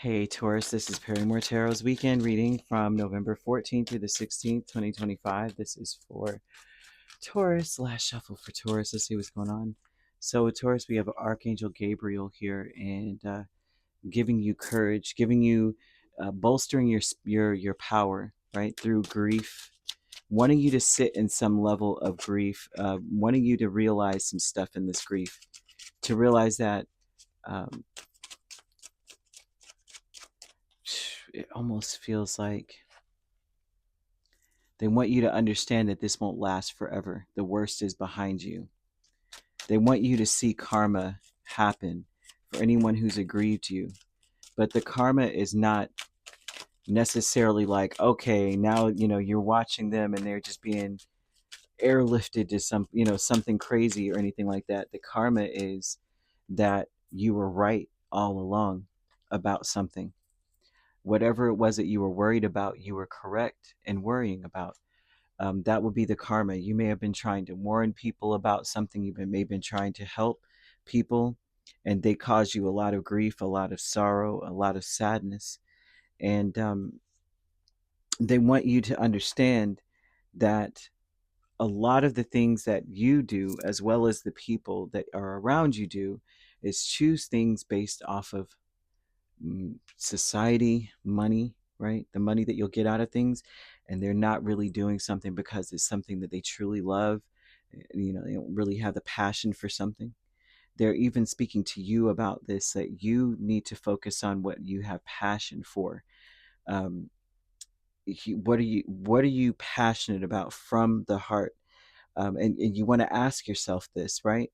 Hey Taurus, this is Perrymore Tarot's weekend reading from November 14th through the 16th, 2025. This is for Taurus, last shuffle for Taurus. Let's see what's going on. So Taurus, we have Archangel Gabriel here and giving you courage, giving you bolstering your power, right, through grief, wanting you to sit in some level of grief, wanting you to realize some stuff in this grief, to realize that um, it almost feels like they want you to understand that this won't last forever. The worst is behind you. They want you to see karma happen for anyone who's aggrieved you. But the karma is not necessarily like, okay, now, you're watching them and they're just being airlifted to something crazy or anything like that. The karma is that you were right all along about something. Whatever it was that you were worried about, you were correct in worrying about. That would be the karma. You may have been trying to warn people about something. May have been trying to help people, and they cause you a lot of grief, a lot of sorrow, a lot of sadness. And they want you to understand that a lot of the things that you do, as well as the people that are around you do, is choose things based off of society, money, right? The money that you'll get out of things, and they're not really doing something because it's something that they truly love. They don't really have the passion for something. They're even speaking to you about this, that you need to focus on what you have passion for. Um, what are you passionate about from the heart? And you want to ask yourself this, right?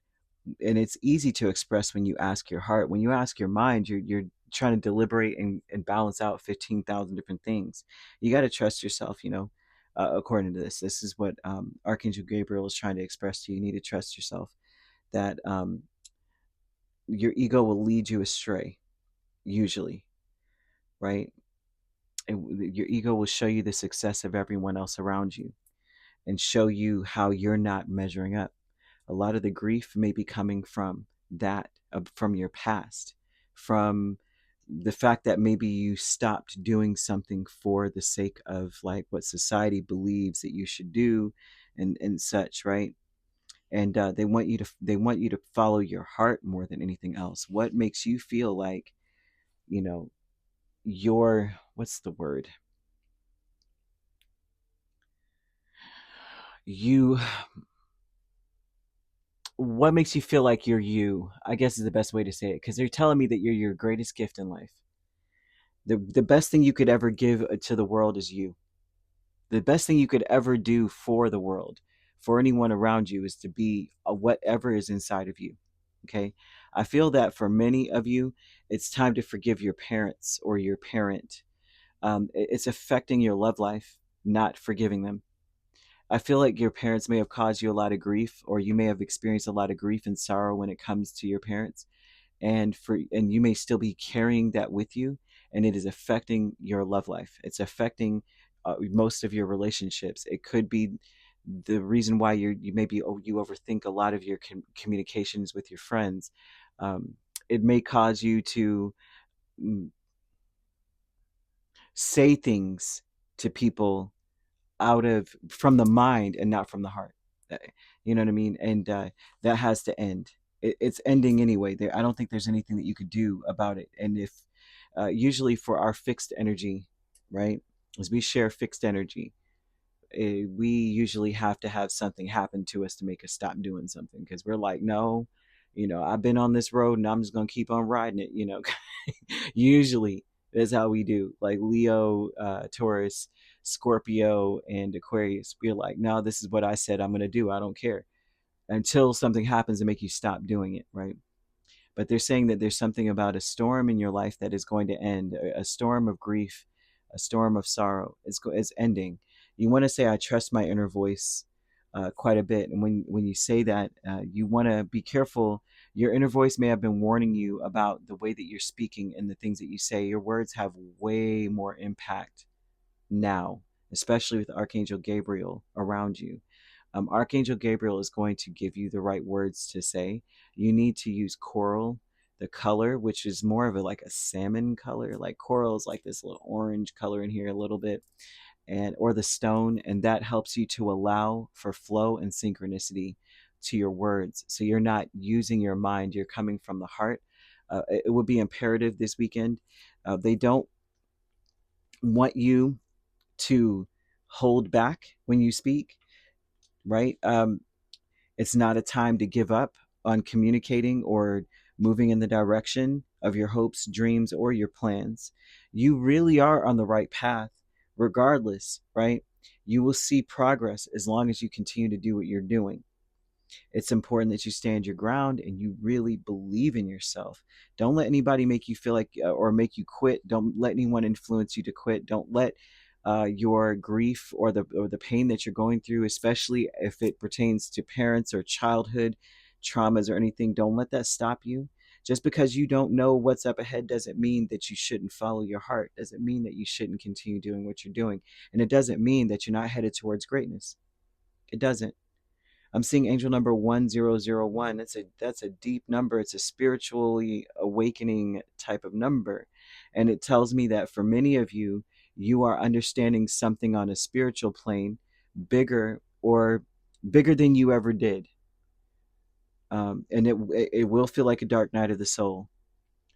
And it's easy to express when you ask your heart. When you ask your mind, you're trying to deliberate and balance out 15,000 different things. You got to trust yourself, according to this is what Archangel Gabriel is trying to express to you. You need to trust yourself, that your ego will lead you astray, usually, right? And your ego will show you the success of everyone else around you and show you how you're not measuring up. A lot of the grief may be coming from that, from your past, from the fact that maybe you stopped doing something for the sake of like what society believes that you should do, and such, right? And they want you to follow your heart more than anything else. What makes you feel like, you know your, what's the word, you what makes you feel like you're you, I guess, is the best way to say it, because they're telling me that you're your greatest gift in life. The best thing you could ever give to the world is you. The best thing you could ever do for the world, for anyone around you, is to be whatever is inside of you. Okay. I feel that for many of you, it's time to forgive your parents or your parent. It's affecting your love life, not forgiving them. I feel like your parents may have caused you a lot of grief, or you may have experienced a lot of grief and sorrow when it comes to your parents, and you may still be carrying that with you, and it is affecting your love life. It's affecting most of your relationships. It could be the reason why you maybe, you overthink a lot of your communications with your friends. It may cause you to mm, say things to people out of, from the mind and not from the heart. Uh, you know what I mean? And that has to end. It's ending anyway. I don't think there's anything that you could do about it. And if usually for our fixed energy, right, as we share fixed energy, we usually have to have something happen to us to make us stop doing something, because we're like, no, I've been on this road and I'm just gonna keep on riding it. Usually that's how we do. Like Leo, Taurus, Scorpio, and Aquarius, we're like, no, this is what I said I'm gonna do. I don't care, until something happens to make you stop doing it, right? But they're saying that there's something about a storm in your life that is going to end, a storm of grief, a storm of sorrow. It's ending. You want to say, I trust my inner voice, quite a bit. And when you say that, you want to be careful. Your inner voice may have been warning you about the way that you're speaking and the things that you say. Your words have way more impact now, especially with Archangel Gabriel around you. Archangel Gabriel is going to give you the right words to say. You need to use coral the color, which is more of a like a salmon color, like coral is like this little orange color in here a little bit, and or the stone, and that helps you to allow for flow and synchronicity to your words. So you're not using your mind, you're coming from the heart. It would be imperative this weekend. They don't want you to hold back when you speak, right? It's not a time to give up on communicating or moving in the direction of your hopes, dreams, or your plans. You really are on the right path, regardless, right? You will see progress as long as you continue to do what you're doing. It's important that you stand your ground and you really believe in yourself. Don't let anybody make you feel like or make you quit. Don't let anyone influence you to quit. Don't let your grief or the pain that you're going through, especially if it pertains to parents or childhood traumas or anything, don't let that stop you. Just because you don't know what's up ahead doesn't mean that you shouldn't follow your heart. Doesn't mean that you shouldn't continue doing what you're doing, and it doesn't mean that you're not headed towards greatness. It doesn't. I'm seeing angel number 1001. That's a deep number. It's a spiritually awakening type of number. And it tells me that for many of you, you are understanding something on a spiritual plane bigger or bigger than you ever did. And it will feel like a dark night of the soul.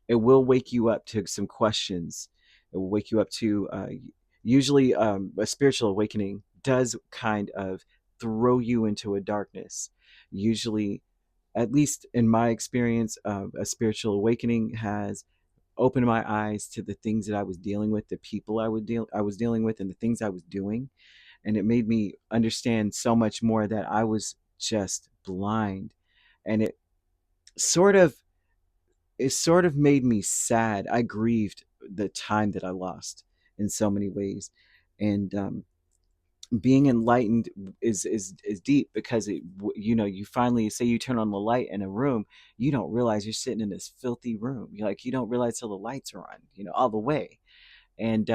It will wake you up to some questions. It will wake you up to usually a spiritual awakening does kind of throw you into a darkness. Usually, at least in my experience, a spiritual awakening has opened my eyes to the things that I was dealing with, the people I was dealing with, and the things I was doing, and it made me understand so much more that I was just blind, and sort of it sort of made me sad. I grieved the time that I lost in so many ways, and being enlightened is deep because you finally say you turn on the light in a room, you don't realize you're sitting in this filthy room. You don't realize till the lights are on, all the way, and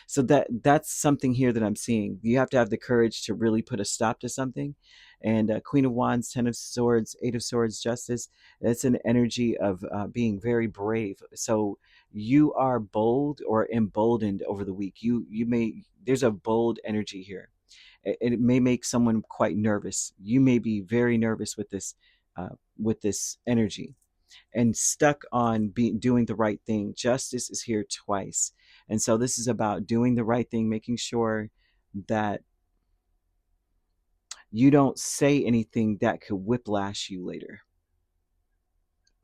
so that's something here that I'm seeing. You have to have the courage to really put a stop to something. And Queen of Wands, Ten of Swords, Eight of Swords, Justice. That's an energy of being very brave. So you are bold or emboldened over the week. You may there's a bold energy here. It may make someone quite nervous. You may be very nervous with this energy and stuck on doing the right thing. Justice is here twice. And so this is about doing the right thing, making sure that you don't say anything that could whiplash you later.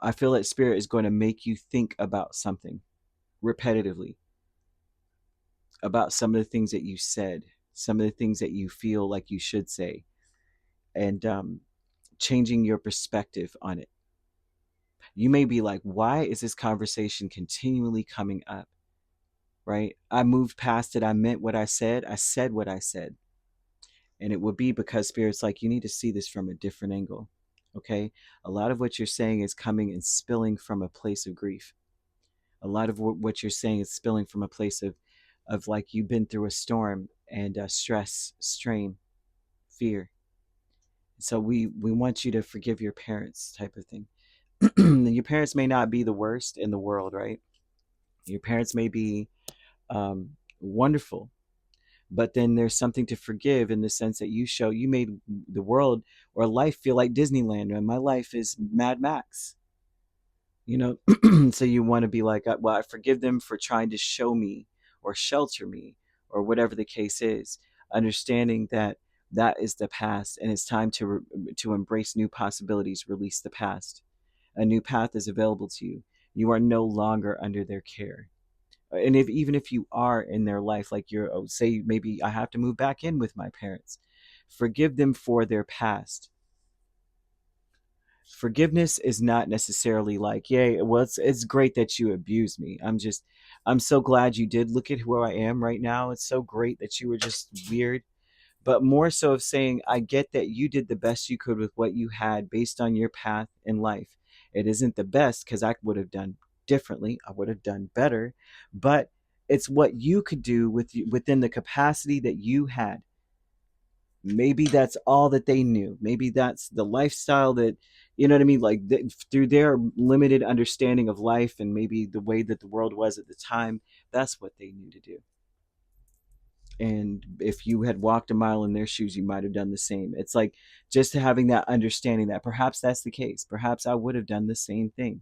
I feel that spirit is going to make you think about something repetitively, about some of the things that you said, some of the things that you feel like you should say, and changing your perspective on it. You may be like, why is this conversation continually coming up? Right? I moved past it. I meant what I said. I said what I said. And it would be because spirit's like, you need to see this from a different angle. Okay? A lot of what you're saying is coming and spilling from a place of grief. A lot of what you're saying is spilling from a place of like you've been through a storm and stress, strain, fear. So we want you to forgive your parents, type of thing. Your parents may not be the worst in the world, right? Your parents may be wonderful, but then there's something to forgive in the sense that you made the world or life feel like Disneyland, and my life is Mad Max, you know. So you want to be like, well, I forgive them for trying to show me or shelter me or whatever the case is, understanding that that is the past and it's time to embrace new possibilities, release the past. A new path is available to you. You are no longer under their care. And even if you are in their life, like say maybe I have to move back in with my parents, forgive them for their past. Forgiveness is not necessarily like, yay, well, it's great that you abused me. I'm so glad you did. Look at who I am right now. It's so great that you were just weird. But more so of saying, I get that you did the best you could with what you had based on your path in life. It isn't the best because I would have done differently. I would have done better, but it's what you could do within the capacity that you had. Maybe that's all that they knew. Maybe that's the lifestyle that, you know what I mean? Like through their limited understanding of life and maybe the way that the world was at the time, that's what they knew to do. And if you had walked a mile in their shoes, you might have done the same. It's like just having that understanding that perhaps that's the case. Perhaps I would have done the same thing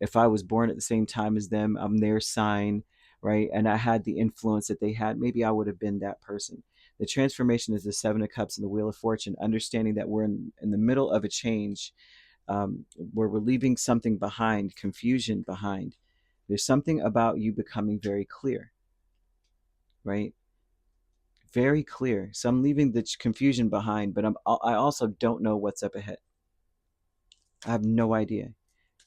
if I was born at the same time as them. I'm their sign, right? And I had the influence that they had. Maybe I would have been that person. The transformation is the Seven of Cups and the Wheel of Fortune, understanding that we're in the middle of a change, where we're leaving something behind, confusion behind. There's something about you becoming very clear, right? Very clear. So I'm leaving the confusion behind, but I also don't know what's up ahead. I have no idea.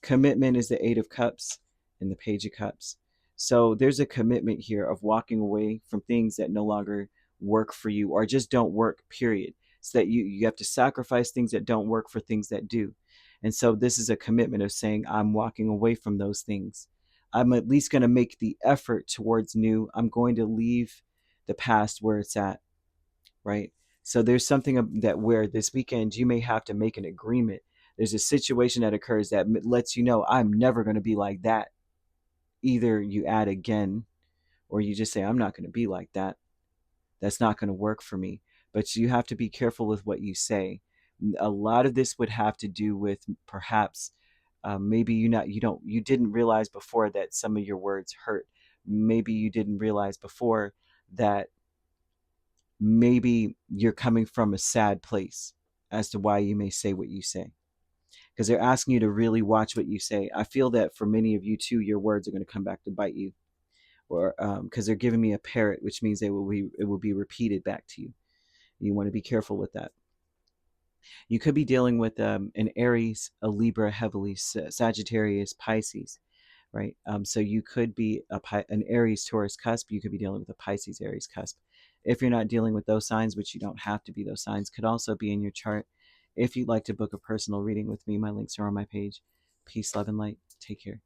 Commitment is the Eight of Cups and the Page of Cups. So there's a commitment here of walking away from things that no longer work for you or just don't work, period. So that you have to sacrifice things that don't work for things that do. And so this is a commitment of saying, I'm walking away from those things. I'm at least going to make the effort towards new. I'm going to leave the past where it's at, right? So there's something that where this weekend you may have to make an agreement. There's a situation that occurs that lets you know I'm never going to be like that. Either you add again or you just say I'm not going to be like that. That's not going to work for me. But you have to be careful with what you say. A lot of this would have to do with perhaps maybe you didn't realize before that some of your words hurt. Maybe you didn't realize before that maybe you're coming from a sad place as to why you may say what you say, because they're asking you to really watch what you say. I feel that for many of you too, your words are going to come back to bite you, or because they're giving me a parrot, which means it will be repeated back to you. You want to be careful with that. You could be dealing with an Aries, a Libra, heavily Sagittarius, Pisces, right? So you could be an Aries Taurus cusp. You could be dealing with a Pisces Aries cusp. If you're not dealing with those signs, which you don't have to be, those signs could also be in your chart. If you'd like to book a personal reading with me, my links are on my page. Peace, love, and light. Take care.